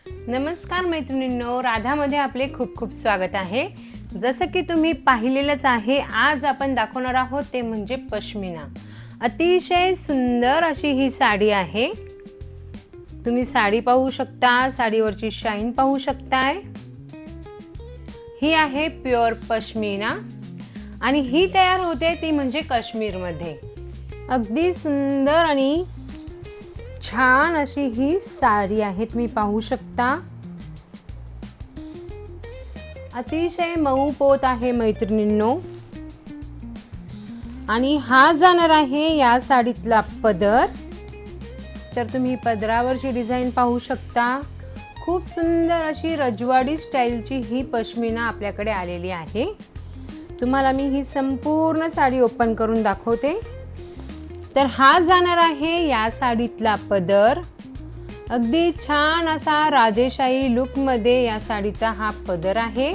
नमस्कार मैत्रिणींनो, राधामध्ये आपले खूप खूप स्वागत आहे। जसं की तुम्ही पाहिलेलंच आहे, आज आपण दाखवणार आहोत ते म्हणजे पश्मिना। अतिशय सुंदर अशी ही साडी आहे। तुम्ही साडी पाहू शकता, साडीवरची शाईन पाहू शकताय। ही आहे प्युअर पश्मिना आणि ही तयार होते ती म्हणजे काश्मीरमध्ये। अगदी सुंदर आणि छान अशी ही साडी आहे, तुम्ही पाहू शकता। अतिशय मऊ पोत आहे मैत्रिणींनो आणि हा जाणार आहे या साडीतला पदर। तर तुम्ही पदरावरची डिझाइन पाहू शकता। खूप सुंदर अशी रजवाडी स्टाईलची ही पश्मिना आपल्याकडे आलेली आहे। तुम्हाला मी ही संपूर्ण साडी ओपन करून दाखवते। तर हा जाणार आहे या साडीतला पदर। अगदी छान असा राजेशाही लुक मध्ये या साडीचा हा पदर आहे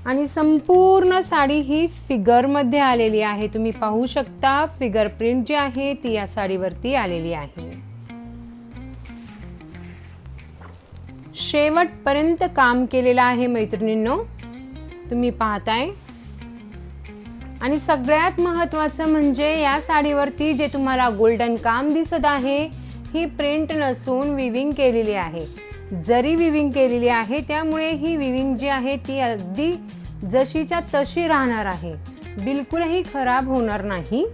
आणि संपूर्ण साडी ही फिगर मध्ये आलेली आहे। तुम्ही पाहू शकता फिगर प्रिंट जी आहे ती या साडीवरती आलेली आहे। शेवटपर्यंत काम केलेलं आहे मैत्रिणींनो, तुम्ही पाहताय। आणि सगळ्यात महत्त्वाचं म्हणजे या साडीवरती जे तुम्हाला गोल्डन काम दिसत आहे, ही प्रिंट नसून विविंग केलेली आहे। जरी विविंग केलेली आहे त्यामुळे ही विविंग जी आहे ती अगदी जशीच्या तशी राहणार आहे, बिलकुलही खराब होणार नाही।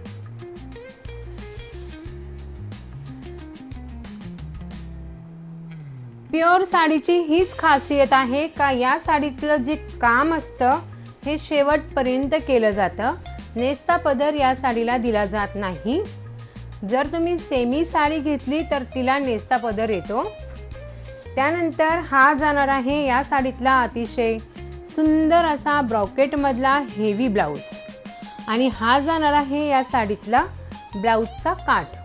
प्युअर साडीची हीच खासियत आहे का या साडीतलं जे काम असतं हे शेवटपर्यंत केलं जातं। नेस्ता पदर या साडीला दिला जात नाही। जर तुम्ही सेमी साडी घेतली तर तिला नेस्ता पदर येतो। त्यानंतर हा जाणार आहे या साडीतला अतिशय सुंदर असा ब्रॉकेट मधला हेवी ब्लाउज आणि हा जाणार आहे या साडीतला ब्लाउजचा काठ।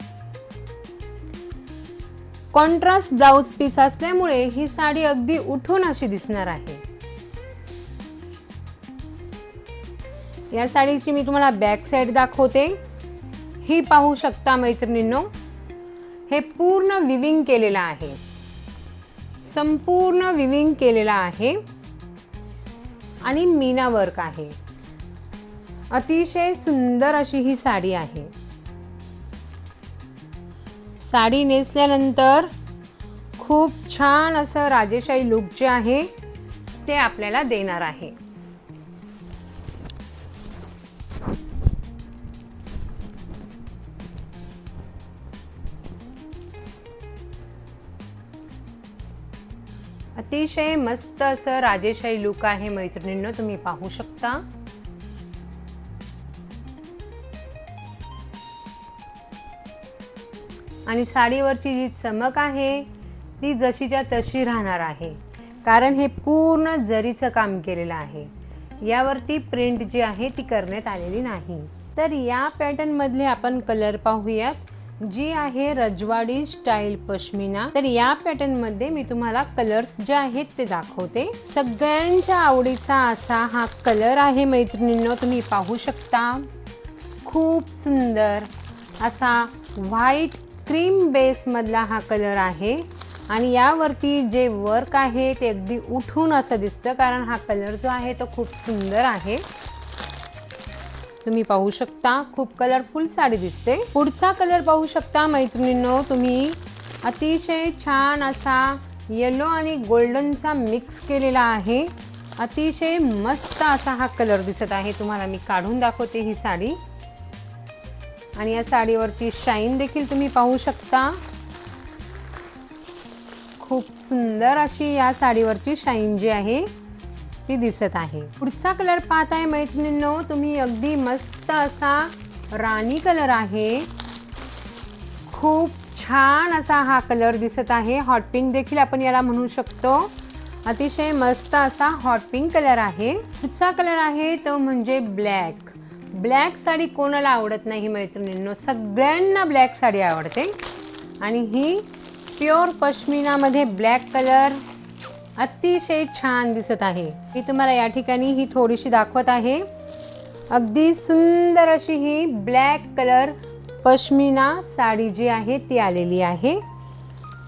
कॉन्ट्रास्ट ब्लाउज पीस असल्यामुळे ही साडी अगदी उठून अशी दिसणार आहे। या साडीची मी तुम्हाला बॅक साइड दाखवते। ही पाहू शकता मैत्रिणींनो, हे पूर्ण विविंग केलेलं आहे, संपूर्ण विविंग केलेला आहे आणि मीना वर्क आहे। अतिशय सुंदर अशी ही साडी आहे। साडी नेसल्यानंतर खूप छान असं राजेशाही लुक जे आहे ते आपल्याला देणार आहे। अतिशय मस्त असं राजेशाही लुक आहे मैत्रिणींनो, तुम्ही पाहू शकता। आणि साडीवरची जी चमक आहे ती जशीच्या तशी राहणार आहे, कारण हे पूर्ण जरीचं काम केलेलं आहे। यावरती प्रिंट जी आहे ती करण्यात आलेली नाही। तर या पॅटर्न मधले आपण कलर पाहूयात, जी आहे रजवाडी स्टाईल पश्मिना। तर या पॅटर्न मध्ये मी तुम्हाला कलर्स जे आहेत ते दाखवते। सगळ्यांच्या आवडीचा असा हा कलर आहे मैत्रिणींनो, तुम्ही पाहू शकता। खूप सुंदर असा व्हाईट क्रीम बेस मधला हा कलर आहे आणि यावरती जे वर्क आहे ते अगदी उठून असं दिसतं, कारण हा कलर जो आहे तो खूप सुंदर आहे। तुम्ही पाहू शकता खूप कलरफुल साडी दिसते। पुढचा कलर पाहू शकता मैत्रिणींनो तुम्ही, अतिशय छान असा येलो आणि गोल्डनचा मिक्स केलेला आहे। अतिशय मस्त असा हा कलर दिसत आहे। तुम्हाला मी काढून दाखवते ही साडी आणि या साडीवरची शाईन देखील तुम्ही पाहू शकता। खूप सुंदर अशी या साडीवरची शाईन जी आहे ती दिसत आहे। पुढचा कलर पाहताय मैत्रिणींनो तुम्ही, अगदी मस्त असा राणी कलर आहे। खूप छान असा हा कलर दिसत आहे। हॉट पिंक देखील आपण याला म्हणू शकतो। अतिशय मस्त असा हॉट पिंक कलर आहे। पुढचा कलर आहे तो म्हणजे ब्लॅक। ब्लॅक साडी कोणाला आवडत नाही मैत्रिणींनो, सगळ्यांना ब्लॅक साडी आवडते आणि ही प्युअर पश्मिना मध्ये ब्लॅक कलर अतिशय छान दिसत आहे। मी तुम्हाला या ठिकाणी ही थोडीशी दाखवत आहे। अगदी सुंदर अशी ही ब्लॅक कलर पश्मिना साडी जी आहे ती आलेली आहे।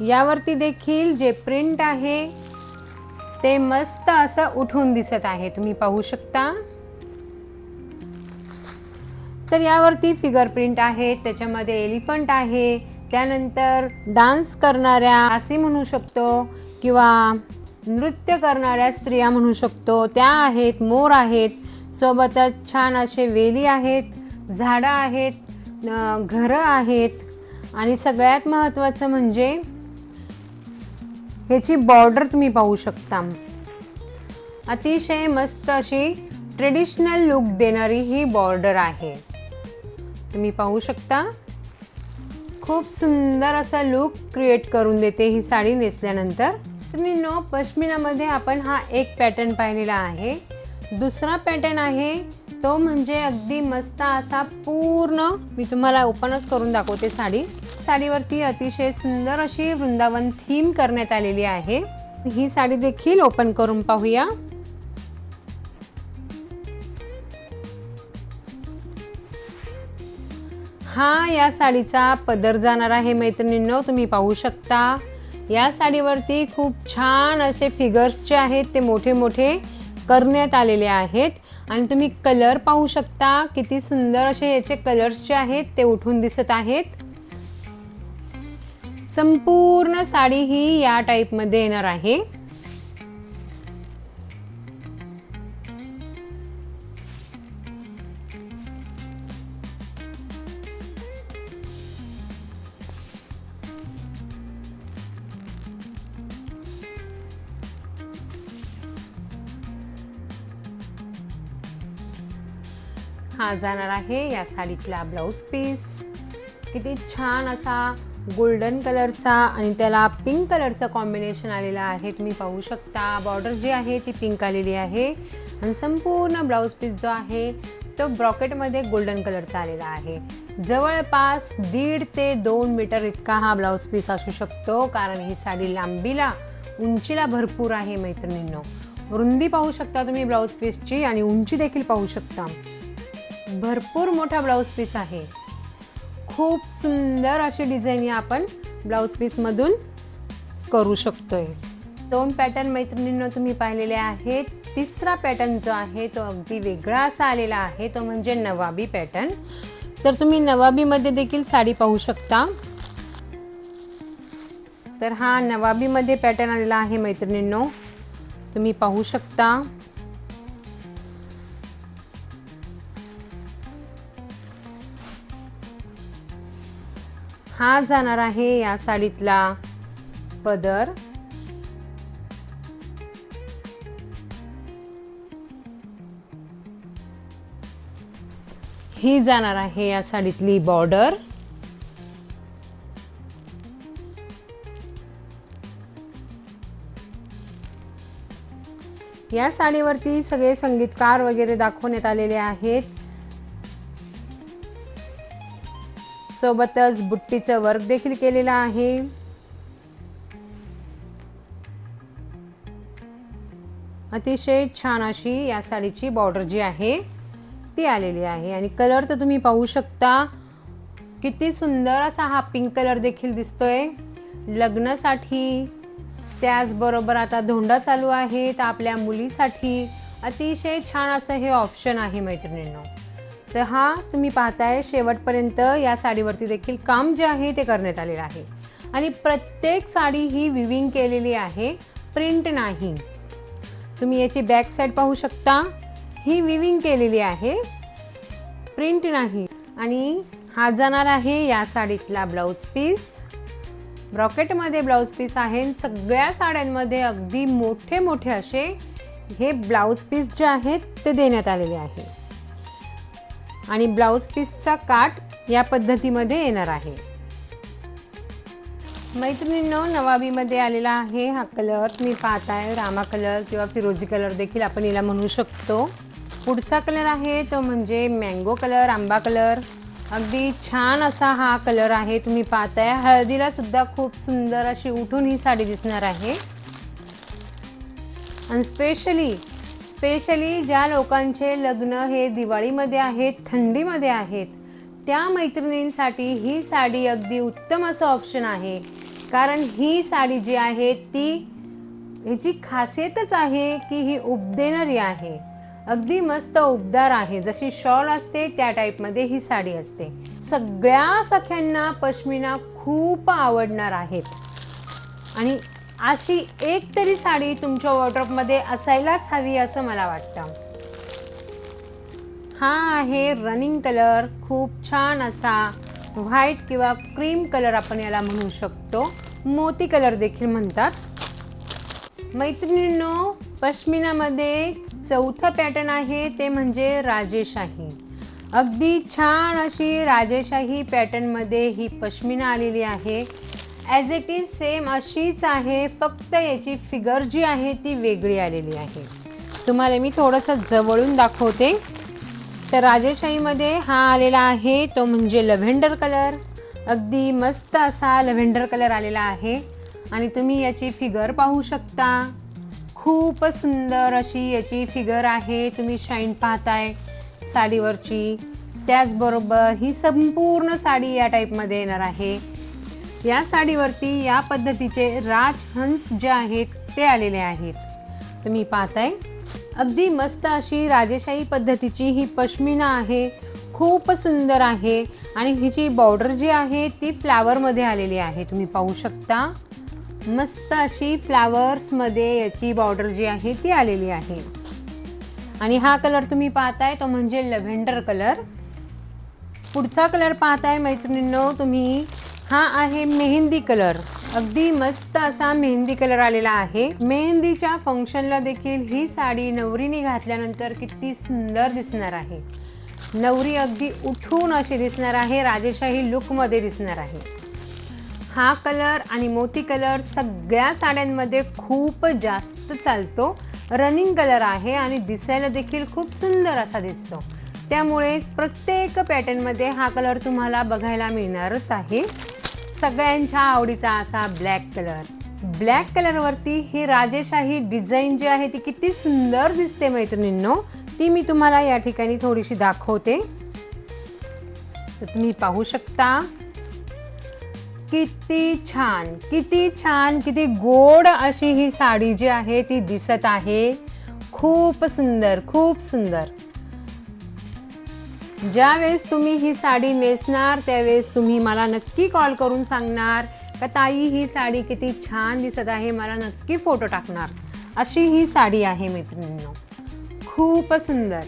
यावरती देखील जे प्रिंट आहे ते मस्त असं उठून दिसत आहे, तुम्ही पाहू शकता। तर यावरती फिगर प्रिंट आहे, त्याच्यामध्ये एलिफंट आहे, त्यानंतर डान्स करणाऱ्या असे म्हणू शकतो किंवा नृत्य करणाऱ्या स्त्रिया म्हणू शकतो त्या आहेत, मोर आहेत, सोबतच छान असे वेली आहेत, झाडं आहेत, घरं आहेत आणि सगळ्यात महत्त्वाचं म्हणजे ह्याची बॉर्डर तुम्ही पाहू शकता। अतिशय मस्त अशी ट्रेडिशनल लुक देणारी ही बॉर्डर आहे, तुम्ही पाहू शकता। खूप सुंदर असा लुक क्रिएट करून देते ही साडी नेसल्यानंतर। तुम्ही पश्मिनामध्ये आपण हा एक पॅटर्न पाहिलेला आहे। दुसरा पॅटर्न आहे तो म्हणजे अगदी मस्त असा पूर्ण, मी तुम्हाला ओपनच करून दाखवते साडी। साडीवरती अतिशय सुंदर अशी वृंदावन थीम करण्यात आलेली आहे। ही साडी देखील ओपन करून पाहूया। हा या साडीचा पदर जाणार आहे मैत्रिणींनो, तुम्ही पाहू शकता। या साडीवरती खूप छान असे फिगर्स जे आहेत ते मोठे मोठे करण्यात आलेले आहेत आणि तुम्ही कलर पाहू शकता, किती सुंदर असे याचे कलर्स जे आहेत ते उठून दिसत आहेत। संपूर्ण साडी ही या टाइप मध्ये येणार आहे। हा जाणार आहे या साडीतला ब्लाउज पीस। किती छान असा गोल्डन कलरचा आणि त्याला पिंक कलरचा कॉम्बिनेशन आलेला आहे, तुम्ही पाहू शकता। बॉर्डर जी आहे ती पिंक आलेली आहे आणि संपूर्ण ब्लाउज पीस जो आहे तो ब्रॉकेटमध्ये गोल्डन कलरचा आलेला आहे। जवळपास 1.5 ते 2 मीटर इतका हा ब्लाउज पीस असू शकतो, कारण ही साडी लांबीला उंचीला भरपूर आहे मैत्रिणींनो। रुंदी पाहू शकता तुम्ही ब्लाउज पीसची आणि उंची देखील पाहू शकता। भरपूर मोठा ब्लाउज पीस आहे। खूप सुंदर अशी डिझाईन आपण ब्लाउज पीस मधून करू शकतोय। 2 पॅटर्न मैत्रिणींनो तुम्ही पाहिलेले आहेत। तिसरा पॅटर्न जो आहे तो अगदी वेगळा असा आलेला आहे, तो म्हणजे नवाबी पॅटर्न। तर तुम्ही नवाबी मध्ये देखील साडी पाहू शकता। तर हा नवाबी मध्ये पॅटर्न आलेला आहे मैत्रिणींनो, तुम्ही पाहू शकता। हा जाणार आहे या साडीतला पदर। ही जाणार आहे या साडीतली बॉर्डर। या साडीवरती सगळे संगीतकार वगैरे दाखवण्यात आलेले आहेत। सोबतच बुट्टीचं वर्क देखील केलेलं आहे। अतिशय छान अशी या साडीची बॉर्डर जी आहे ती आलेली आहे आणि कलर तर तुम्ही पाहू शकता, किती सुंदर असा हा पिंक कलर देखील दिसतोय लग्नासाठी। त्याचबरोबर आता धोंडा चालू आहे तर आपल्या मुलीसाठी अतिशय छान असं हे ऑप्शन आहे मैत्रिणींनो। तर हा तुम्ही पाहताय शेवटपर्यंत या साडीवरती देखील काम जे आहे ते करण्यात आलेलं आहे आणि प्रत्येक साडी ही विविंग केलेली आहे, प्रिंट नाही। तुम्ही याची बॅक साइड पाहू शकता, ही विविंग केलेली आहे, प्रिंट नाही। आणि हा जाणार आहे या साडीतला ब्लाउज पीस। ब्रॉकेटमध्ये ब्लाउज पीस आहे। सगळ्या साड्यांमध्ये अगदी मोठे मोठे असे हे ब्लाउज पीस जे आहेत ते देण्यात आलेले आहे आणि ब्लाउज पीसचा काठ या पद्धतीमध्ये येणार आहे। मैत्रिणींनो नवाबीमध्ये आलेला आहे हा कलर, तुम्ही पाहताय रामा कलर किंवा फिरोजी कलर देखील आपण याला म्हणू शकतो। पुढचा कलर आहे तो म्हणजे मँगो कलर, आंबा कलर। अगदी छान असा हा कलर आहे, तुम्ही पाहताय। हळदीला सुद्धा खूप सुंदर अशी उठून ही साडी दिसणार आहे आणि स्पेशली ज्या लोकांचे लग्न हे दिवाळीमध्ये आहेत, थंडीमध्ये आहेत, त्या मैत्रिणींसाठी ही साडी अगदी उत्तम असं ऑप्शन आहे। कारण ही साडी जी आहे ती ह्याची खासियतच आहे की ही उब देणारी आहे, अगदी मस्त उबदार आहे. जशी शॉल असते त्या टाईपमध्ये ही साडी असते. सगळ्या सख्यांना पश्मिना खूप आवडणार आहेत आणि अशी एक तरी साडी तुमच्या वॉर्डरोबमध्ये असायलाच हवी असं मला वाटतं. हा आहे रनिंग कलर, खूप छान असा व्हाईट किंवा क्रीम कलर आपण याला म्हणू शकतो, मोती कलर देखील म्हणतात. मैत्रिणींनो, पश्मिनामध्ये चौथं पॅटर्न आहे ते म्हणजे राजेशाही. अगदी छान अशी राजेशाही पॅटर्नमध्ये ही पश्मिना आलेली आहे. ॲज इट इज सेम अशीच आहे, फक्त याची फिगर जी आहे ती वेगळी आलेली आहे. तुम्हाला मी थोडंसं जवळून दाखवते. तर राजेशाहीमध्ये हा आलेला आहे तो म्हणजे लव्हेंडर कलर. अगदी मस्त असा लव्हेंडर कलर आलेला आहे आणि तुम्ही याची फिगर पाहू शकता. खूप सुंदर अशी याची फिगर आहे. तुम्ही शाईन पाहताय साडीवरची. त्याचबरोबर ही संपूर्ण साडी या टाईपमध्ये येणार आहे. या साडीवरती या पद्धतीचे राजहंस जे आहेत ते आलेले आहेत. तुम्ही पाहताय अगदी मस्त अशी राजेशाही पद्धतीची ही पश्मिना आहे. खूप सुंदर आहे आणि हिची बॉर्डर जी आहे ती फ्लावरमध्ये आलेली आहे. तुम्ही पाहू शकता मस्त अशी फ्लावर्समध्ये याची बॉर्डर जी आहे ती आलेली आहे. आणि हा कलर तुम्ही पाहताय तो म्हणजे लव्हेंडर कलर. पुढचा कलर पाहताय मैत्रिणींनो तुम्ही, हा आहे मेहंदी कलर. अगदी मस्त असा मेहंदी कलर आलेला आहे. मेहंदीच्या फंक्शनला देखील ही साडी नवरीने घातल्यानंतर किती सुंदर दिसणार आहे. नवरी अगदी उठून अशी दिसणार आहे, राजेशाही लुकमध्ये दिसणार आहे. हा कलर आणि मोती कलर सगळ्या साड्यांमध्ये खूप जास्त चालतो. रनिंग कलर आहे आणि दिसायला देखील खूप सुंदर असा दिसतो. त्यामुळे प्रत्येक पॅटर्नमध्ये हा कलर तुम्हाला बघायला मिळणारच आहे. सगळ्यांच्या आवडीचा असा ब्लॅक कलर. ब्लॅक कलरवरती ही राजेशाही डिझाईन जी आहे ती किती सुंदर दिसते मैत्रिणींनो. ती मी तुम्हाला या ठिकाणी थोडीशी दाखवते. तर तुम्ही पाहू शकता किती छान, किती छान, किती गोड अशी ही साडी जी आहे ती दिसत आहे. खूप सुंदर, खूप सुंदर. ज्यावेळेस तुम्ही ही साडी नेसणार त्यावेळेस तुम्ही मला नक्की कॉल करून सांगणार का ताई ही साडी किती छान दिसत आहे, मला नक्की फोटो टाकणार. अशी ही साडी आहे मैत्रिणींनो, खूप सुंदर.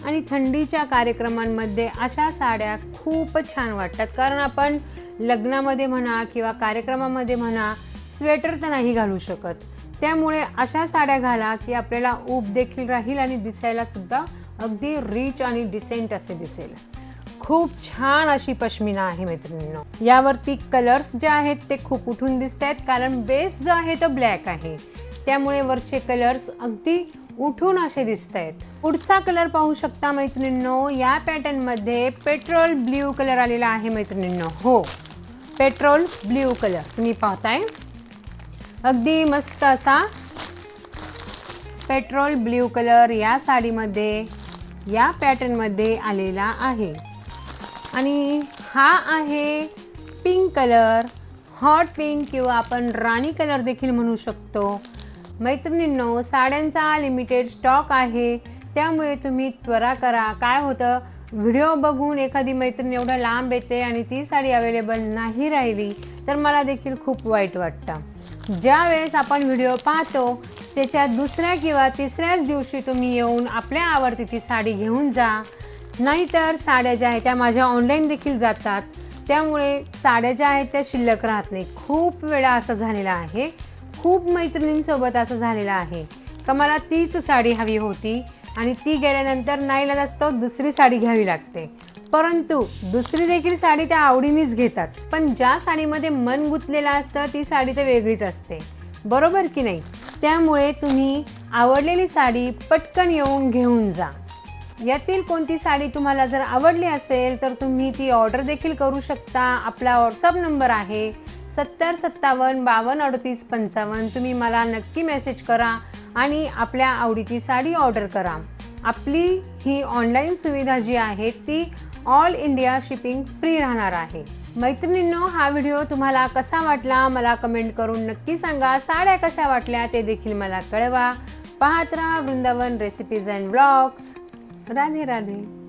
आणि थंडीच्या कार्यक्रमांमध्ये अशा साड्या खूप छान वाटतात. कारण आपण लग्नामध्ये म्हणा किंवा कार्यक्रमामध्ये म्हणा स्वेटर तर नाही घालू शकत. त्यामुळे अशा साड्या घाला की आपल्याला ऊब देखील राहील आणि दिसायला सुद्धा अगदी रिच आणि डिसेंट असे दिसेल. खूप छान अशी पश्मिना आहे मैत्रिणींनो. यावरती कलर्स जे आहेत ते खूप उठून दिसत आहेत कारण बेस जो आहे तो ब्लॅक आहे. त्यामुळे वरचे कलर्स अगदी उठून असे दिसत आहेत. पुढचा कलर पाहू शकता मैत्रिणींनो. या पॅटर्नमध्ये पेट्रोल ब्ल्यू कलर आलेला आहे मैत्रिणींनो. हो, पेट्रोल ब्ल्यू कलर तुम्ही पाहताय. अगदी मस्त असा पेट्रोल ब्ल्यू कलर या साडीमध्ये या पॅटर्नमध्ये आलेला आहे. आणि हा आहे पिंक कलर, हॉट पिंक किंवा आपण राणी कलर देखील म्हणू शकतो. मैत्रिणींनो, साड्यांचा लिमिटेड स्टॉक आहे त्यामुळे तुम्ही त्वरा करा. काय होतं, व्हिडिओ बघून एखादी मैत्रीण एवढा लांब येते आणि ती साडी अवेलेबल नाही राहिली तर मला देखील खूप वाईट वाटतं. ज्या वेळेस आपण व्हिडिओ पाहतो त्याच्या दुसऱ्या किंवा तिसऱ्याच दिवशी तुम्ही येऊन आपल्या आवडतीची साडी घेऊन जा. नाहीतर साड्या ज्या आहेत त्या माझ्या ऑनलाईन देखील जातात. त्यामुळे साड्या ज्या आहेत त्या शिल्लक राहत नाही. खूप वेळा असं झालेलं आहे, खूप मैत्रिणींसोबत असं झालेलं आहे का मला तीच साडी हवी होती आणि ती गेल्यानंतर नाईलाज असतो दुसरी साडी घ्यावी लागते. परंतु दुसरी देखील साडी त्या आवडीनेच घेतात. पण ज्या साडीमध्ये मन गुंतलेलं असतं ती साडी तर वेगळीच असते, बरोबर की नाही. त्यामुळे तुम्ही आवडलेली साडी पटकन येऊन घेऊन जा. यातील कोणती साडी तुम्हाला जर आवडली असेल तर तुम्ही ती ऑर्डर देखील करू शकता. आपला व्हॉट्सअप नंबर आहे 7057523855. तुम्ही मला नक्की मेसेज करा आणि आपल्या आवडीची साडी ऑर्डर करा. आपली ही ऑनलाईन सुविधा जी आहे ती ऑल इंडिया शिपिंग फ्री राहणार आहे. मैत्रिणींनो, हा व्हिडिओ तुम्हाला कसा वाटला मला कमेंट करून नक्की सांगा. साड्या कशा वाटल्या ते देखील मला कळवा. पाहत राहा Vrindavan recipes and blogs. Radhe Radhe.